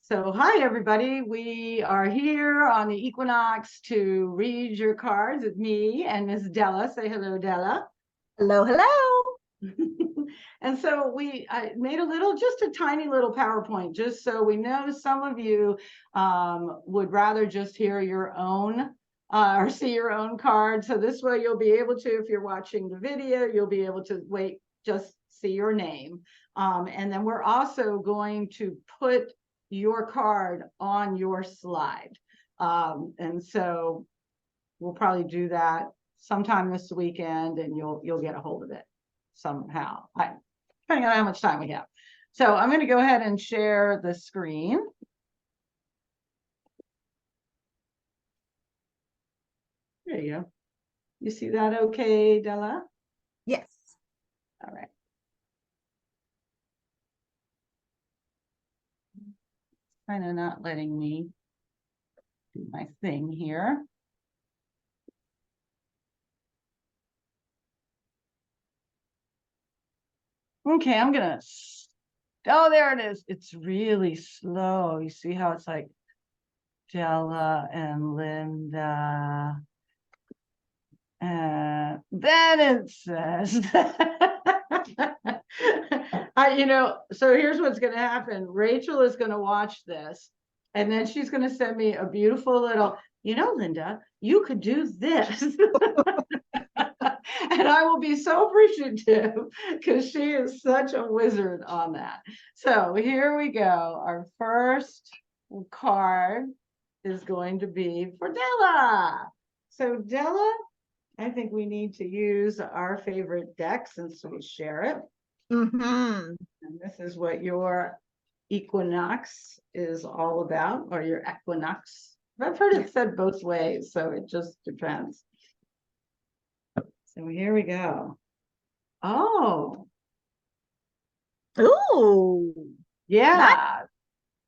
So hi, everybody. We are here on the Equinox to read your cards. It's me and Miss Della. Say hello, Della. Hello, hello. And so I made just a tiny little PowerPoint, just so we know some of you would rather just hear your own or see your own card. So this way you'll be able to, if you're watching the video, you'll be able to just see your name. And then we're also going to put your card on your slide. And so we'll probably do that sometime this weekend, and you'll get a hold of it somehow, depending on how much time we have. So I'm going to go ahead and share the screen. There you go. You see that okay, Della? Yes. All right. Kind of not letting me do my thing here. Okay, I'm gonna, oh, there it is. It's really slow. You see how it's like Della and Linda. And then it says, so here's what's going to happen. Rachel is going to watch this, and then she's going to send me a beautiful little, Linda, you could do this. And I will be so appreciative because she is such a wizard on that. So here we go. Our first card is going to be for Della. So Della, I think we need to use our favorite deck since we share it. And this is what your Equinox is all about, or your Equinox. I've heard it said both ways, so it just depends. So here we go. Oh. Ooh. Yeah. Nice.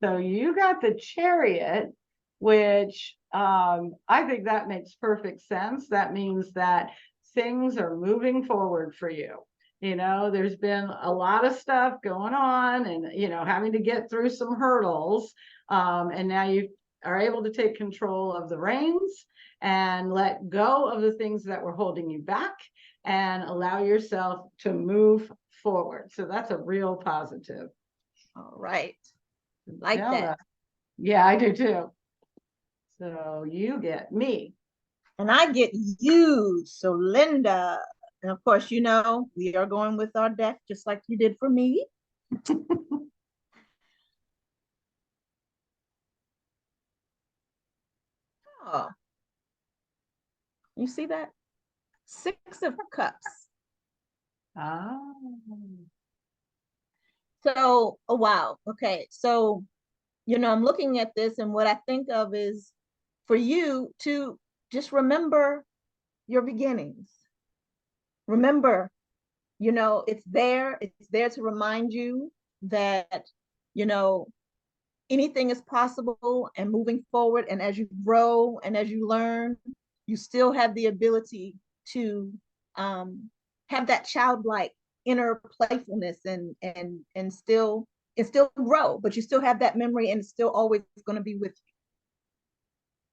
So you got the Chariot, which I think that makes perfect sense. That means that things are moving forward for you. There's been a lot of stuff going on and, having to get through some hurdles. And now you are able to take control of the reins and let go of the things that were holding you back and allow yourself to move forward. So that's a real positive. All right. Like that. Yeah, I do too. So you get me. And I get you. So Linda. And of course, we are going with our deck just like you did for me. Oh. You see that? 6 of Cups. Oh. So, oh wow. Okay. So, I'm looking at this, and what I think of is for you to just remember your beginnings. Remember, it's there to remind you that, anything is possible and moving forward. And as you grow and as you learn, you still have the ability to have that childlike inner playfulness and still grow, but you still have that memory and it's still always going to be with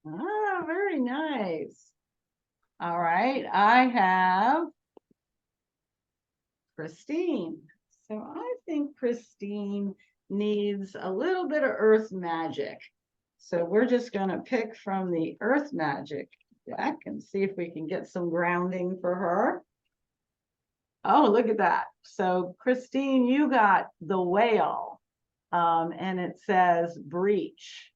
you. Ah, very nice. All right, I have Christine. So I think Christine needs a little bit of earth magic. So we're just going to pick from the earth magic deck and see if we can get some grounding for her. Oh, look at that. So Christine, you got the whale, and it says breach.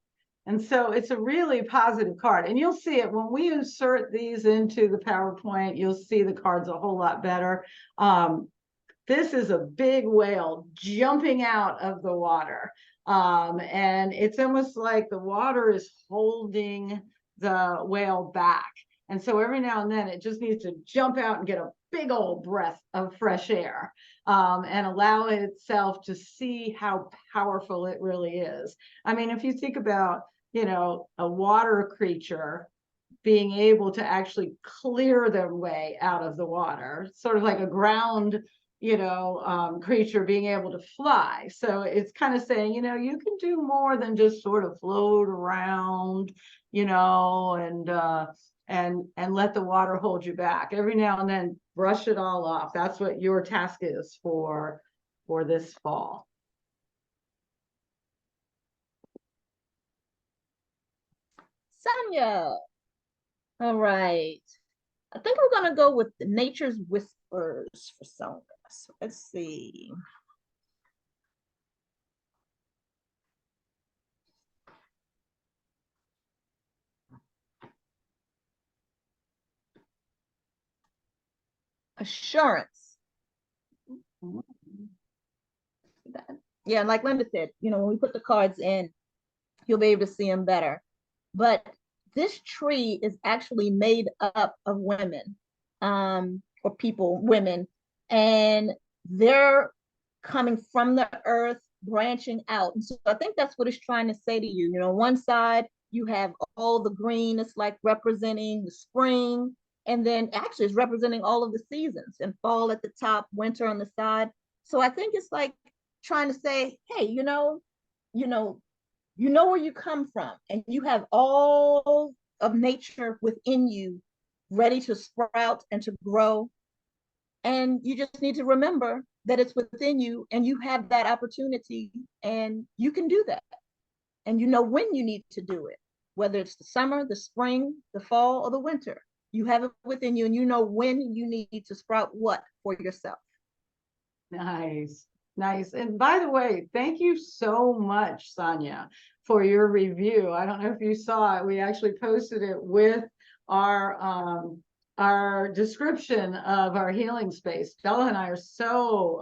And so it's a really positive card. And you'll see it when we insert these into the PowerPoint, you'll see the cards a whole lot better. This is a big whale jumping out of the water. And it's almost like the water is holding the whale back. And so every now and then it just needs to jump out and get a big old breath of fresh air, and allow itself to see how powerful it really is. I mean, if you think about, a water creature being able to actually clear their way out of the water, sort of like a ground creature being able to fly. So it's kind of saying, you can do more than just sort of float around, and let the water hold you back. Every now and then, brush it all off. That's what your task is for this fall. Sonia. All right. I think we're gonna go with the Nature's Whispers for Sonia. So let's see. Assurance. Yeah, like Linda said, when we put the cards in, you'll be able to see them better. But this tree is actually made up of women, or people, women, and they're coming from the earth, branching out. And so I think that's what it's trying to say to you. One side, you have all the green, it's like representing the spring, and then actually it's representing all of the seasons, and fall at the top, winter on the side. So I think it's like trying to say, hey, where you come from, and you have all of nature within you, ready to sprout and to grow. And you just need to remember that it's within you, and you have that opportunity, and you can do that. And you know when you need to do it, whether it's the summer, the spring, the fall, or the winter. You have it within you, and you know when you need to sprout what for yourself. Nice. Nice. And by the way, thank you so much, Sonia, for your review. I don't know if you saw it. We actually posted it with our description of our healing space. Della and I are so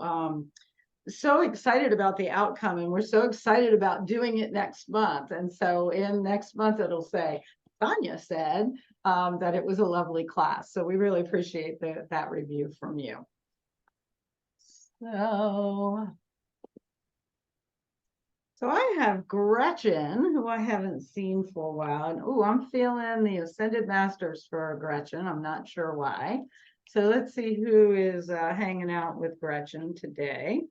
excited about the outcome, and we're so excited about doing it next month. And so in next month, it'll say, Sonia said that it was a lovely class. So we really appreciate that review from you. So I have Gretchen, who I haven't seen for a while. And I'm feeling the Ascended Masters for Gretchen. I'm not sure why. So let's see who is hanging out with Gretchen today.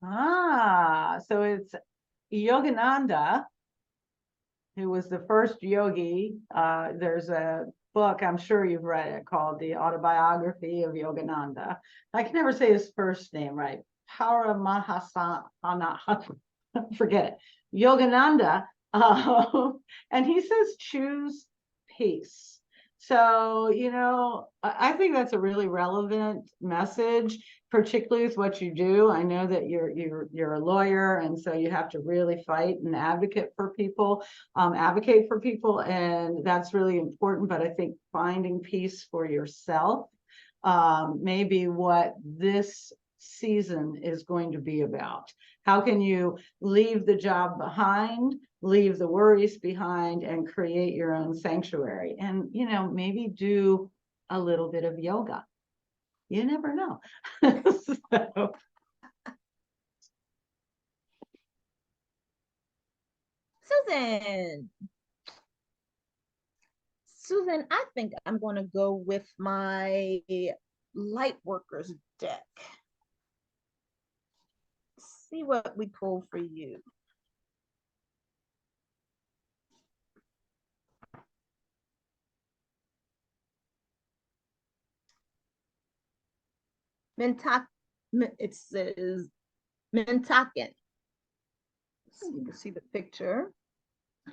So it's Yogananda, who was the first yogi. There's a book, I'm sure you've read it, called The Autobiography of Yogananda. I can never say his first name right. Paramahasana, forget it. Yogananda, and he says choose peace. So, I think that's a really relevant message, particularly with what you do. I know that you're a lawyer, and so you have to really fight and advocate for people, and that's really important. But I think finding peace for yourself may be what this season is going to be about. How can you leave the job behind, leave the worries behind, and create your own sanctuary? And, maybe do a little bit of yoga. You never know. So. Susan, I think I'm going to go with my light workers deck. See what we pull for you. It says Mentakin. You can see the picture.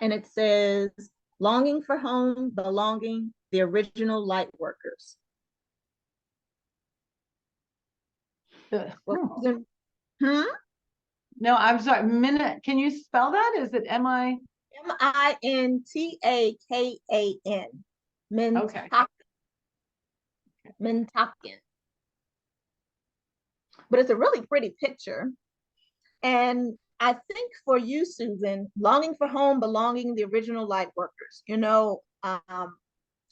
And it says, longing for home, belonging, the original light workers. No, I'm sorry. Minute. Can you spell that? Is it M-I? Mintakan. Mentakin. Mentakin. But it's a really pretty picture. And I think for you, Susan, longing for home, belonging, the original light workers. I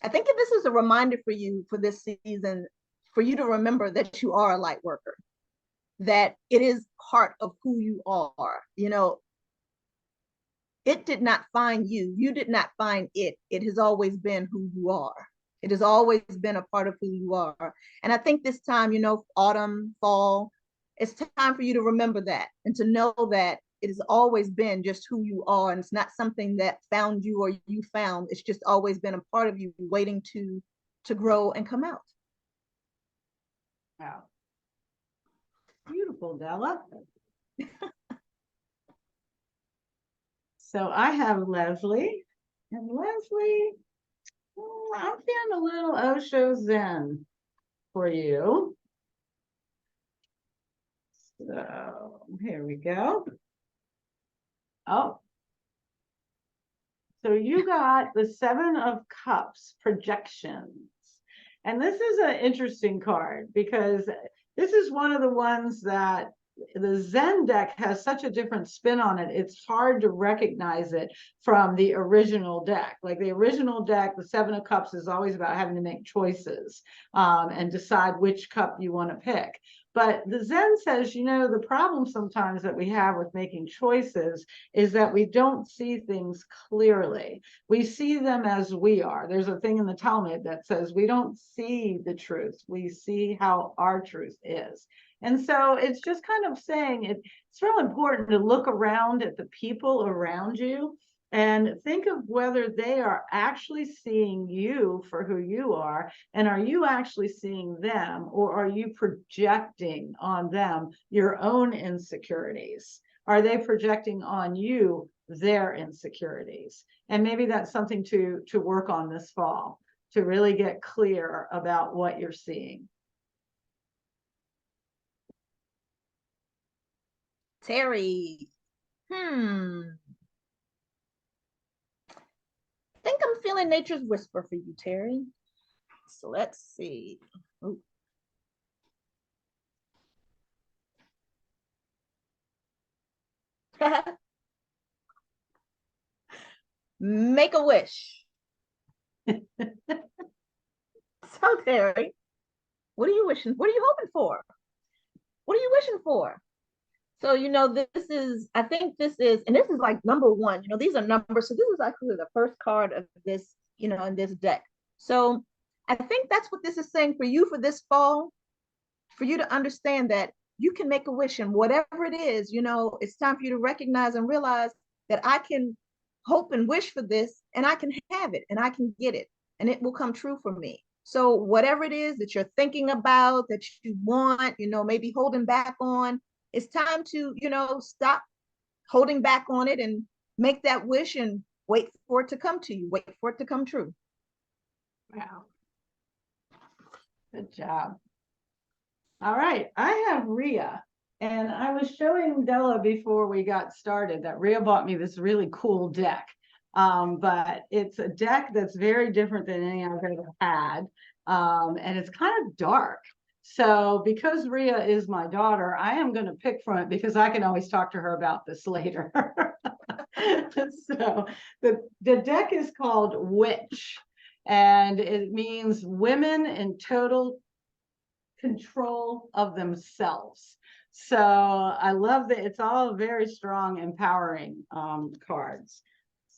think this is a reminder for you for this season, for you to remember that you are a light worker, that it is part of who you are. It did not find you. You did not find it. It has always been who you are. It has always been a part of who you are. And I think this time, you know, autumn, fall, it's time for you to remember that and to know that it has always been just who you are. And it's not something that found you or you found. It's just always been a part of you waiting to grow and come out. Wow. Beautiful, Della. So I have Leslie, and Leslie, I'm feeling a little Osho Zen for you. So here we go. Oh, so you got the Seven of Cups projections. And this is an interesting card because this is one of the ones that the Zen deck has such a different spin on it. It's hard to recognize it from the original deck. Like the original deck, the Seven of Cups is always about having to make choices and decide which cup you want to pick. But the Zen says, you know, the problem sometimes that we have with making choices is that we don't see things clearly. We see them as we are. There's a thing in the Talmud that says we don't see the truth. We see how our truth is. And so it's just kind of saying it's real important to look around at the people around you and think of whether they are actually seeing you for who you are, and are you actually seeing them, or are you projecting on them your own insecurities? Are they projecting on you their insecurities? And maybe that's something to work on this fall, to really get clear about what you're seeing. Terry, I think I'm feeling nature's whisper for you, Terry. So let's see. Ooh. Make a wish. So Terry, what are you wishing? What are you hoping for? What are you wishing for? So, you know, this is, I think this is, and this is like number one, you know, these are numbers. So this is actually the first card of this, you know, in this deck. So I think that's what this is saying for you for this fall, for you to understand that you can make a wish, and whatever it is, you know, it's time for you to recognize and realize that I can hope and wish for this, and I can have it, and I can get it, and it will come true for me. So whatever it is that you're thinking about, that you want, you know, maybe holding back on, it's time to, you know, stop holding back on it and make that wish and wait for it to come to you, wait for it to come true. Wow. Good job. All right, I have Rhea, and I was showing Della before we got started that Rhea bought me this really cool deck. But it's a deck that's very different than any I've ever had, and it's kind of dark. So because Rhea is my daughter, I am going to pick from it because I can always talk to her about this later. So the deck is called Witch, and it means women in total control of themselves. So I love that it's all very strong, empowering cards.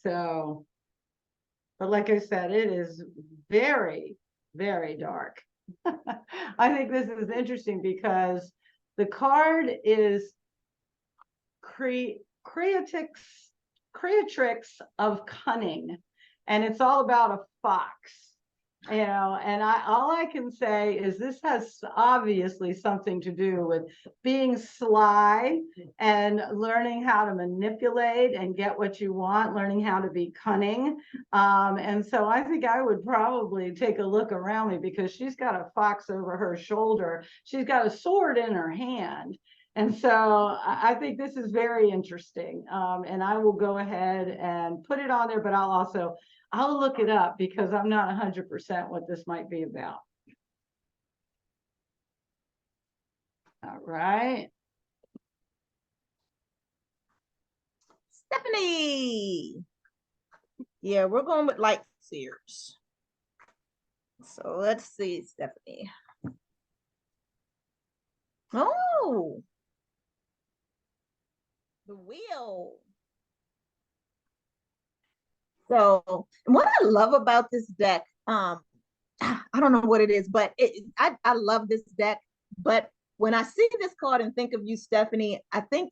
So, but like I said, it is very, very dark. I think this is interesting because the card is creatrix of cunning, and it's all about a fox. You know, and all I can say is this has obviously something to do with being sly and learning how to manipulate and get what you want, learning how to be cunning. And so I think I would probably take a look around me because she's got a fox over her shoulder. She's got a sword in her hand. And so I think this is very interesting. And I will go ahead and put it on there, but I'll look it up because I'm not 100% what this might be about. All right. Stephanie. Yeah, we're going with light seers. So let's see, Stephanie. Oh, the wheel. So what I love about this deck, I don't know what it is, but I love this deck. But when I see this card and think of you, Stephanie, I think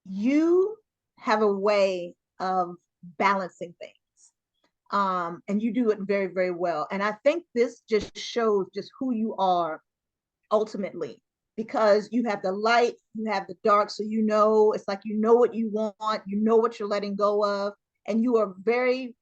you have a way of balancing things. And you do it very, very well. And I think this just shows just who you are ultimately, because you have the light, you have the dark, so you know, it's like you know what you want, you know what you're letting go of, and you are very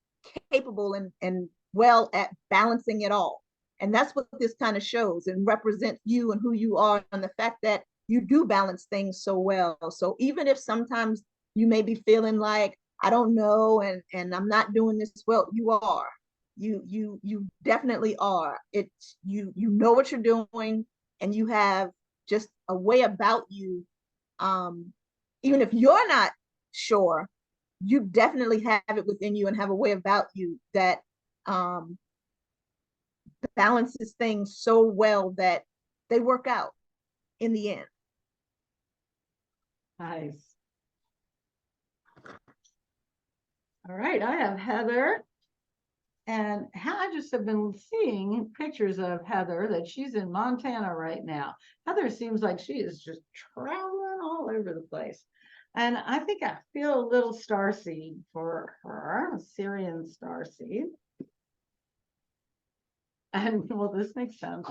capable and well at balancing it all. And that's what this kind of shows and represents you and who you are, and the fact that you do balance things so well. So even if sometimes you may be feeling like, I don't know, and I'm not doing this well, you are. You definitely are. It's you know what you're doing, and you have just a way about you. Um, Even if you're not sure, you definitely have it within you and have a way about you that um, balances things so well that they work out in the end. Nice. All right, I have Heather. And I just have been seeing pictures of Heather that she's in Montana right now. Heather seems like she is just traveling all over the place. And I think I feel a little starseed for her, a Syrian starseed. And well, this makes sense.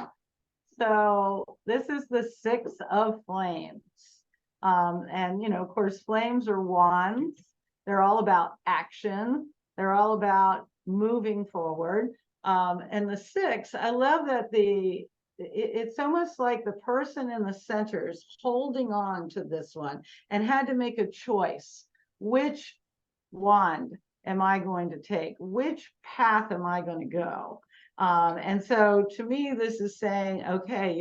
So this is the Six of Flames. And, you know, of course, flames are wands. They're all about action. They're all about moving forward. And the six, I love that it's almost like the person in the center is holding on to this one and had to make a choice. Which wand am I going to take? Which path am I going to go? And so to me, this is saying, okay,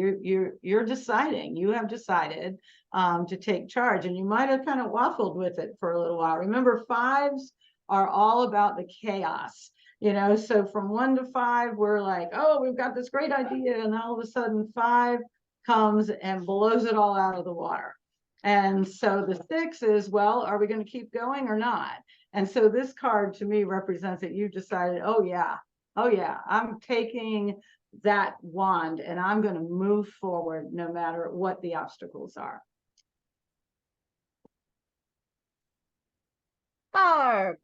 you're deciding, you have decided to take charge, and you might have kind of waffled with it for a little while. Remember, fives are all about the chaos, you know, so from 1 to 5, we're like, oh, we've got this great idea. And all of a sudden 5 comes and blows it all out of the water. And so the 6 is, well, are we going to keep going or not? And so this card to me represents that you've decided, oh yeah, I'm taking that wand and I'm going to move forward no matter what the obstacles are. Barb.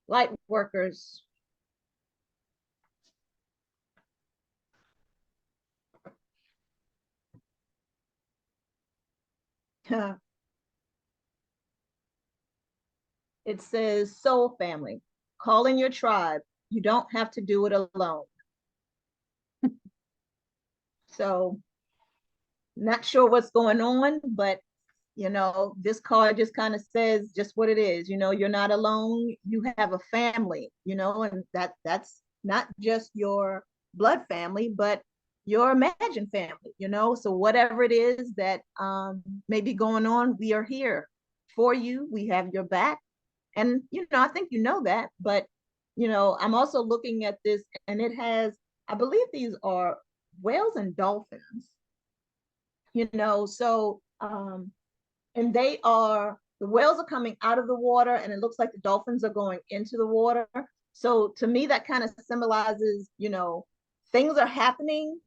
Light workers. It says soul family. Call in your tribe. You don't have to do it alone. So not sure what's going on, but you know, this card just kind of says just what it is. You know, you're not alone. You have a family, you know, and that's not just your blood family, but your imagined family, you know. So whatever it is that may be going on, we are here for you. We have your back. And you know, I think you know that, but you know, I'm also looking at this and it has, I believe these are whales and dolphins, you know, so and they are, the whales are coming out of the water and it looks like the dolphins are going into the water. So to me, that kind of symbolizes, you know, things are happening,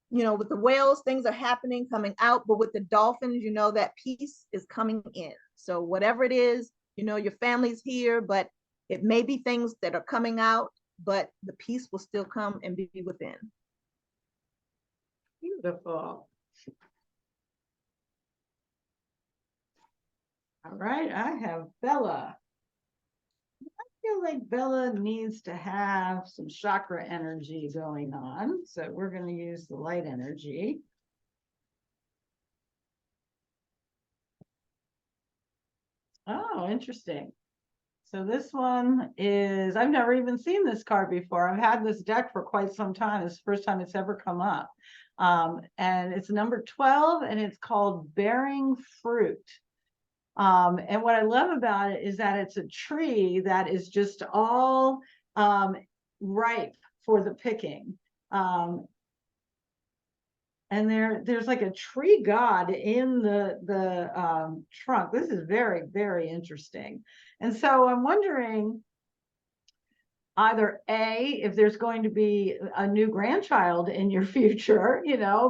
you know, with the whales, things are happening coming out, but with the dolphins, you know, that peace is coming in. So whatever it is, you know, your family's here, but it may be things that are coming out, but the peace will still come and be within. Beautiful. All right, I have Bella. I feel like Bella needs to have some chakra energy going on. So we're going to use the light energy. Oh, interesting. So this one is, I've never even seen this card before. I've had this deck for quite some time. It's the first time it's ever come up. And it's number 12 and it's called Bearing Fruit. And what I love about it is that it's a tree that is just all ripe for the picking. And there's like a tree god in the trunk. This is very, very interesting. And so I'm wondering, either A, if there's going to be a new grandchild in your future,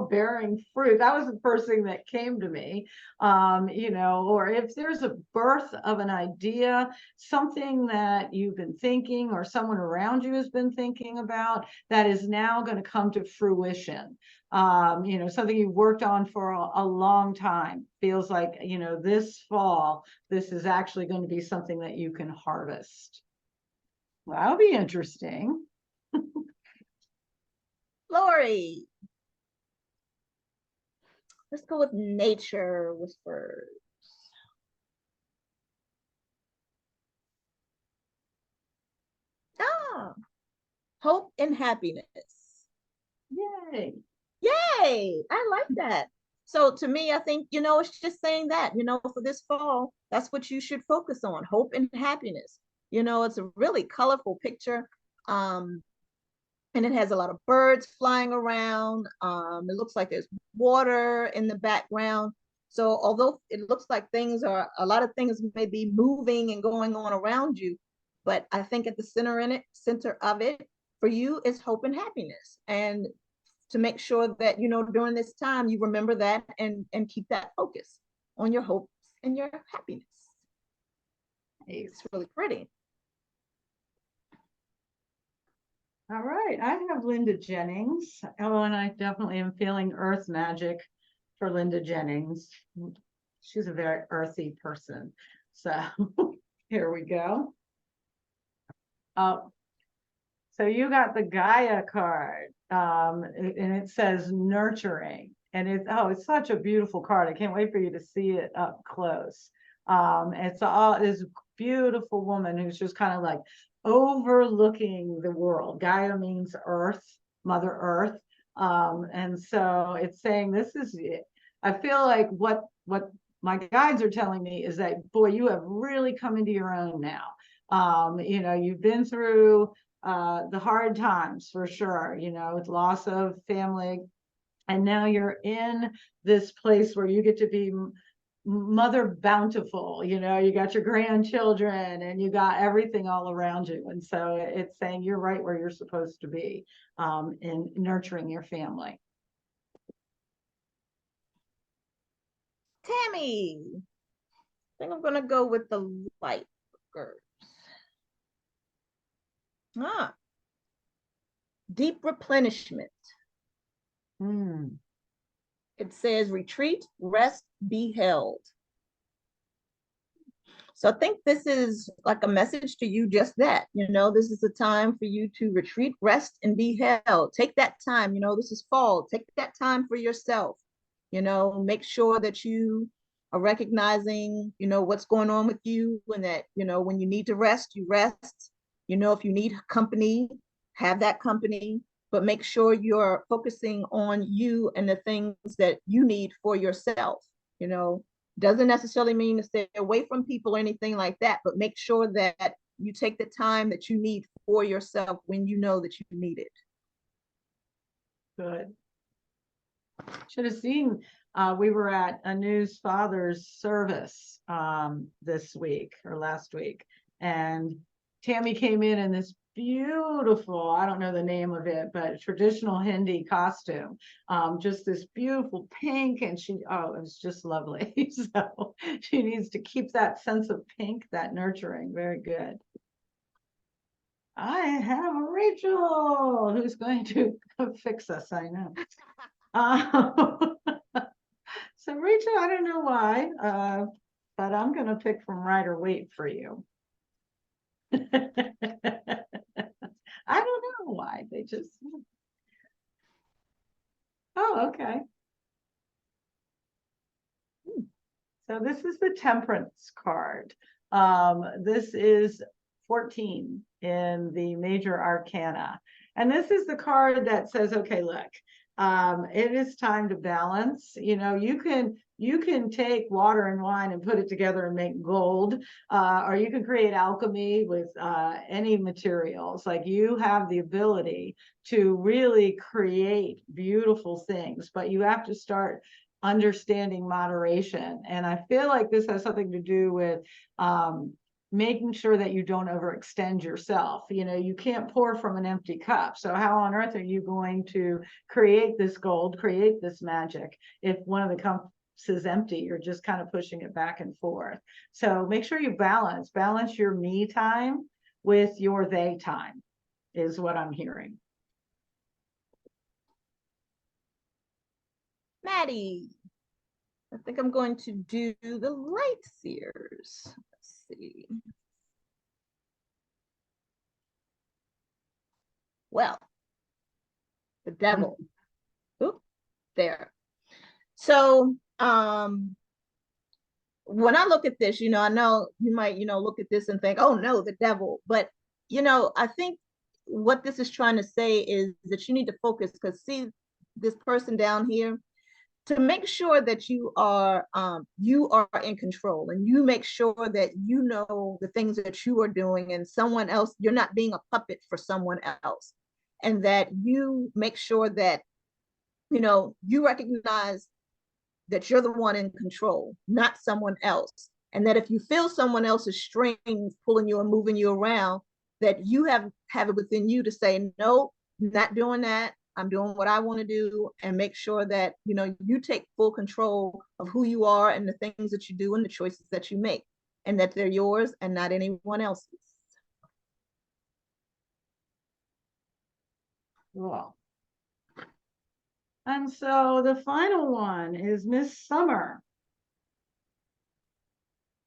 bearing fruit. That was the first thing that came to me. Or if there's a birth of an idea, something that you've been thinking or someone around you has been thinking about that is now going to come to fruition. Something you worked on for a long time feels like, this fall, this is actually going to be something that you can harvest. Well, that'll be interesting. Lori. Let's go with nature whispers. Ah, hope and happiness. Yay. Yay, I like that. So to me, I think, it's just saying that, for this fall, that's what you should focus on, hope and happiness. It's a really colorful picture. And it has a lot of birds flying around. It looks like there's water in the background. So although it looks like a lot of things may be moving and going on around you, but I think at the center of it for you is hope and happiness. And to make sure that, during this time, you remember that and keep that focus on your hopes and your happiness. It's really pretty. All right, I have Linda Jennings. Oh, and I definitely am feeling earth magic for Linda Jennings. She's a very earthy person. So here we go. So you got the Gaia card, and it says nurturing. And it's such a beautiful card. I can't wait for you to see it up close. It's this beautiful woman who's just kind of like overlooking the world. Gaia means earth, Mother Earth. And so it's saying I feel like what my guides are telling me is that, boy, you have really come into your own now. You've been through the hard times for sure, with loss of family. And now you're in this place where you get to be mother bountiful, you got your grandchildren and you got everything all around you. And so it's saying you're right where you're supposed to be in nurturing your family. Tammy. I think I'm going to go with the light workers. Deep replenishment. It says retreat, rest, be held. So I think this is like a message to you, just that, this is a time for you to retreat, rest, and be held. Take that time, this is fall. Take that time for yourself, make sure that you are recognizing, what's going on with you, and that, when you need to rest, you rest. If you need company, have that company, but make sure you're focusing on you and the things that you need for yourself. Doesn't necessarily mean to stay away from people or anything like that, but make sure that you take the time that you need for yourself when you know that you need it. Good. Should have seen, we were at a News Fathers service this week or last week, and Tammy came in this beautiful, I don't know the name of it, but traditional Hindi costume, just this beautiful pink, and it was just lovely. So she needs to keep that sense of pink, that nurturing. Very good. I have Rachel who's going to fix us, I know. So Rachel, I don't know why, but I'm going to pick from Rider Waite for you. I don't know why, they just, oh, okay. So this is the Temperance card. This is 14 in the major arcana. And this is the card that says, okay, look, it is time to balance. You can take water and wine and put it together and make gold, or you can create alchemy with any materials. Like, you have the ability to really create beautiful things, but you have to start understanding moderation. And I feel like this has something to do with making sure that you don't overextend yourself. You know, you can't pour from an empty cup. So how on earth are you going to create this gold, create this magic, if one of the cups is empty? You're just kind of pushing it back and forth. So make sure you balance your me time with your they time, is what I'm hearing. Maddie, I think I'm going to do the light seers. Let's see. Well, the devil. Oop, there. So when I look at this, I know you might, look at this and think, oh no, the devil. But, I think what this is trying to say is that you need to focus, because see this person down here, to make sure that you are in control, and you make sure that you know the things that you are doing, and someone else, you're not being a puppet for someone else, and that you make sure that you recognize that you're the one in control, not someone else. And that if you feel someone else's strings pulling you and moving you around, that you have it within you to say, no, not doing that. I'm doing what I want to do, and make sure that, you take full control of who you are and the things that you do and the choices that you make, and that they're yours and not anyone else's. Cool. And so the final one is Miss Summer.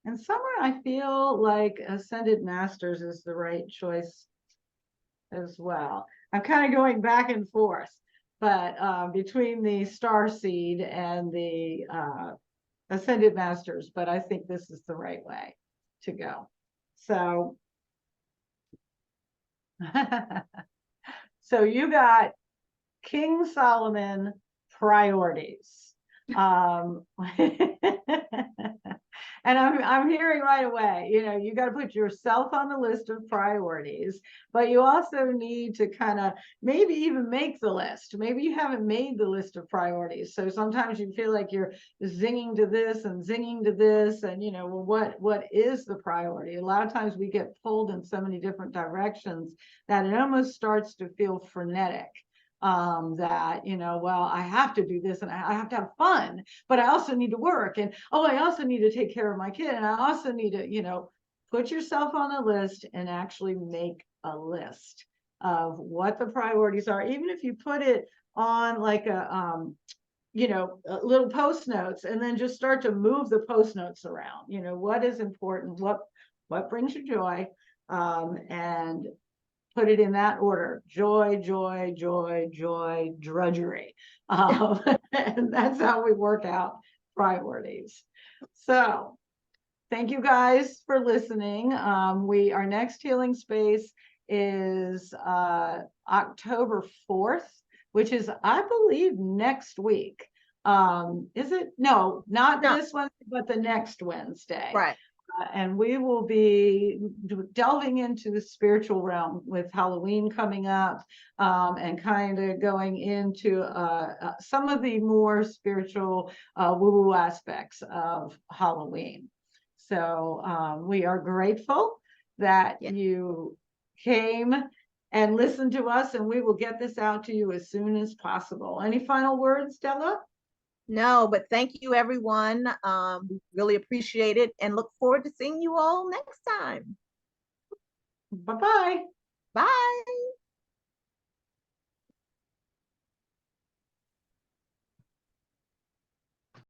And Summer, I feel like Ascended Masters is the right choice as well. I'm kind of going back and forth, but between the Star Seed and the Ascended Masters, but I think this is the right way to go. So, so you got King Solomon priorities. And I'm hearing right away, you got to put yourself on the list of priorities, but you also need to kind of maybe even make the list. Maybe you haven't made the list of priorities. So sometimes you feel like you're zinging to this and zinging to this, and well, what is the priority? A lot of times we get pulled in so many different directions that it almost starts to feel frenetic. That well, I have to do this, and I have to have fun, but I also need to work, and I also need to take care of my kid, and I also need to put yourself on a list and actually make a list of what the priorities are, even if you put it on like a little post notes, and then just start to move the post notes around. What is important, what brings you joy, and put it in that order: joy, joy, joy, joy, drudgery. And that's how we work out priorities. So thank you guys for listening. Our next healing space is October 4th, which is, I believe, next week. Is it? No, not this Wednesday, but the next Wednesday. Right. And we will be delving into the spiritual realm with Halloween coming up, and kind of going into some of the more spiritual woo-woo aspects of Halloween. So we are grateful that you came and listened to us, and we will get this out to you as soon as possible. Any final words, Della? No, but thank you, everyone. We really appreciate it, and look forward to seeing you all next time. Bye-bye. Bye.